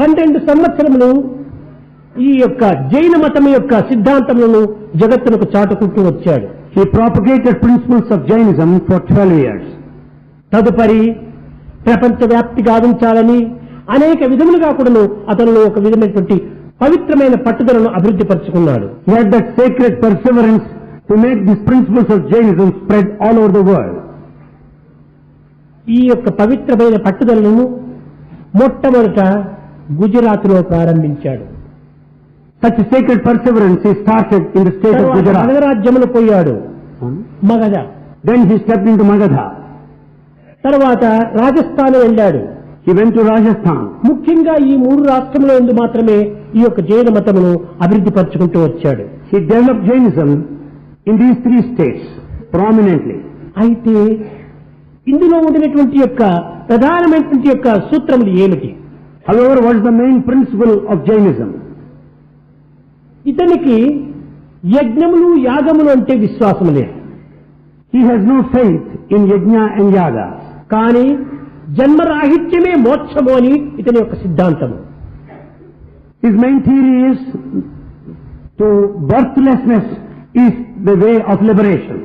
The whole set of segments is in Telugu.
12 సంవత్సరములు ఈ యొక్క జైన మతం యొక్క సిద్ధాంతములను జగత్తునకు చాటుకుంటూ వచ్చాడు. He propagated principles of Jainism for 12 years. తదుపరి ప్రపంచవ్యాప్తి గావించాలని అనేక విధములుగా కూడాను అతను ఒక విధమైనటువంటి పవిత్రమైన పట్టుదలను అభివృద్ధి పరుచుకున్నాడు. He had that sacred perseverance to make these principles of Jainism spread all over the world. ఈ యొక్క పవిత్రమైన పట్టుదలను మొట్టమొదట గుజరాత్ లో ప్రారంభించాడు. Such a sacred perseverance he started in the state of Gujarat. Magadha రాజ్యములో పోయాడు. Magadha. Then he stepped into Magadha. తర్వాత రాజస్థాన్ వెళ్ళాడు. He went to Rajasthan. ముఖ్యంగా ఈ 3 రాష్ట్రముల యందు మాత్రమే ఈ యొక్క జైన మతమును అభివృద్ధి పరుచుకుంటూ వచ్చాడు. He developed Jainism in these 3 states prominently. అయితే ఇందులో ఉండినటువంటి యొక్క ప్రధానమైనటువంటి యొక్క సూత్రములు ఏమిటి? However, what is the main principle of Jainism? ఇతనికి యజ్ఞములు యాగములు అంటే విశ్వాసము లేదు. He has no faith in yajna and yaga. కానీ జన్మరాహిత్యమే మోక్షము అని ఇతని యొక్క సిద్ధాంతము. His main theory is to birthlessness is the way of liberation.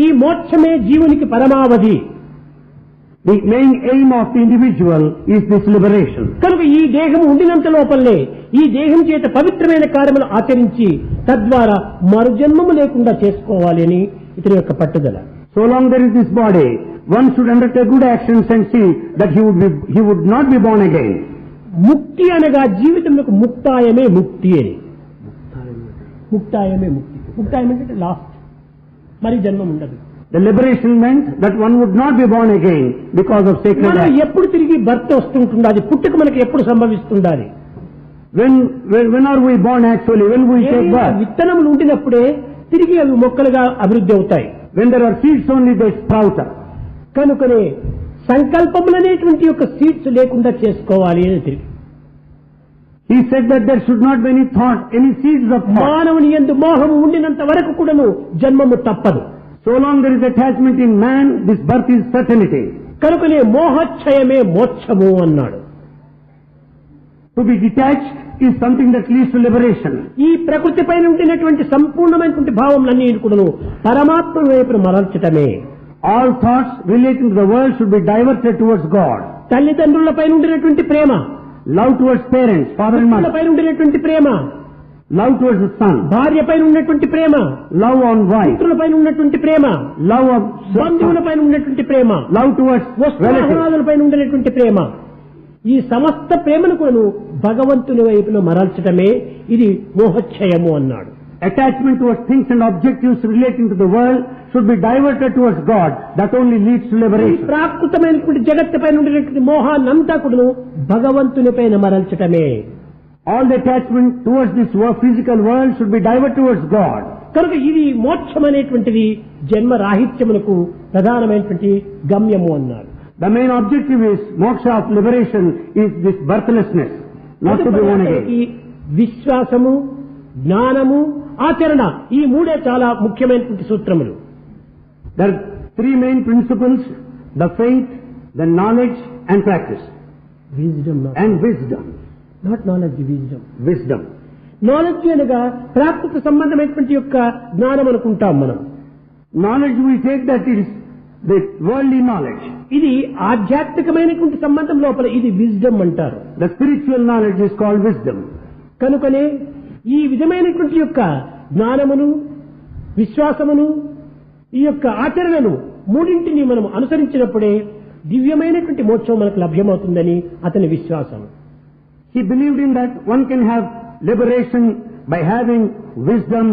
ఈ మోక్షమే జీవునికి పరమావధి. The main aim of the individual is this liberation. కనుక ఈ దేహం ఉండినంత లోపలనే ఈ దేహం చేత పవిత్రమైన కార్యములు ఆచరించి తద్వారా మరుజన్మము లేకుండా చేసుకోవాలి అని ఇతని యొక్క పట్టుదల. So long there is this body, one should undertake good actions and see that he would not be born again. ముక్తి అనగా జీవితంలో ముక్తాయమే ముక్తి అని. ముక్తాయమే ముక్తి. ముక్తాయం అంటే లాస్ట్, మరి జన్మం ఉండదు. The liberation meant that one would not be born again because of sacred acts. మనం ఎప్పుడు తిరిగి భర్త వస్తుంటుంది, అది పుట్టుక మనకి ఎప్పుడు సంభవిస్తుండాలి? When are we born actually? When we take birth? విత్తనములు ఉండినప్పుడే తిరిగి అవి మొక్కలుగా అభివృద్ధి అవుతాయి. When there are seeds only they sprout up. కనుకనే సంకల్పములనేటువంటి యొక్క సీడ్స్ లేకుండా చేసుకోవాలి అని తిరిగి. He said that there should not be any thought, any seeds of thought. మానవుని యందు మోహము ఉండినంత వరకు కూడాను జన్మము తప్పదు. So long there is attachment in man, this birth is certainty. కనుకనే మోహక్షయమే మోక్షము అన్నాడు. To be detached is something that leads to liberation. ఈ ప్రకృతి పైన ఉండినటువంటి సంపూర్ణమైనటువంటి భావములన్నీ కూడాను పరమాత్మ వైపున మరల్చటమే. All thoughts relating to the world should be diverted towards God. తల్లిదండ్రుల పైన ఉండినటువంటి ప్రేమ, Love towards parents, father and mother. పైన ఉండినటువంటి ప్రేమ, Love towards the son. భార్య పైన ఉన్నటువంటి ప్రేమ, Love on wife. పుత్రుల పైన ఉన్నటువంటి ప్రేమ, Love of బంధువుల పైన ఉన్నటువంటి ప్రేమ, Love towards relatives. వస్తువాహనాదుల పైన ఉండేటువంటి ప్రేమ, ఈ సమస్త ప్రేమను కూడా భగవంతుని వైపున మరల్చటమే ఇది మోహక్షయము అన్నాడు. Attachment towards things and objectives relating to the world should be diverted towards God. That only leads to ఈ liberation. ప్రాకృతమైనటువంటి జగత్తు పైన ఉండేటువంటి మోహాన్నంతా కూడా భగవంతుని పైన మరల్చటమే. All the attachment towards this physical world should be diverted towards God. కనుక ఇది మోక్షం అనేటువంటిది జన్మ రాహిత్యమునకు ప్రధానమైనటువంటి గమ్యము అన్నారు. The main objective is moksha of liberation is this birthlessness, not to be born again. విశ్వాసము, జ్ఞానము, ఆచరణ ఈ మూడే చాలా ముఖ్యమైనటువంటి సూత్రములు. There are 3 main principles: the faith, the knowledge, and practice. Wisdom, and wisdom. Not knowledge, wisdom. Wisdom. Knowledge అనగా ప్రాకృత సంబంధమైనటువంటి యొక్క జ్ఞానం అనుకుంటాం మనం. Knowledge we take that is the worldly knowledge. ఇది ఆధ్యాత్మికమైనటువంటి సంబంధం లోపల ఇది విజ్డమ్ అంటారు. The spiritual knowledge is called wisdom. కనుకనే ఈ విధమైనటువంటి యొక్క జ్ఞానమును, విశ్వాసమును, ఈ యొక్క ఆచరణను మూడింటిని మనం అనుసరించినప్పుడే దివ్యమైనటువంటి మోక్షం మనకు లభ్యమవుతుందని అతని విశ్వాసం. He believed in that one can have liberation by having wisdom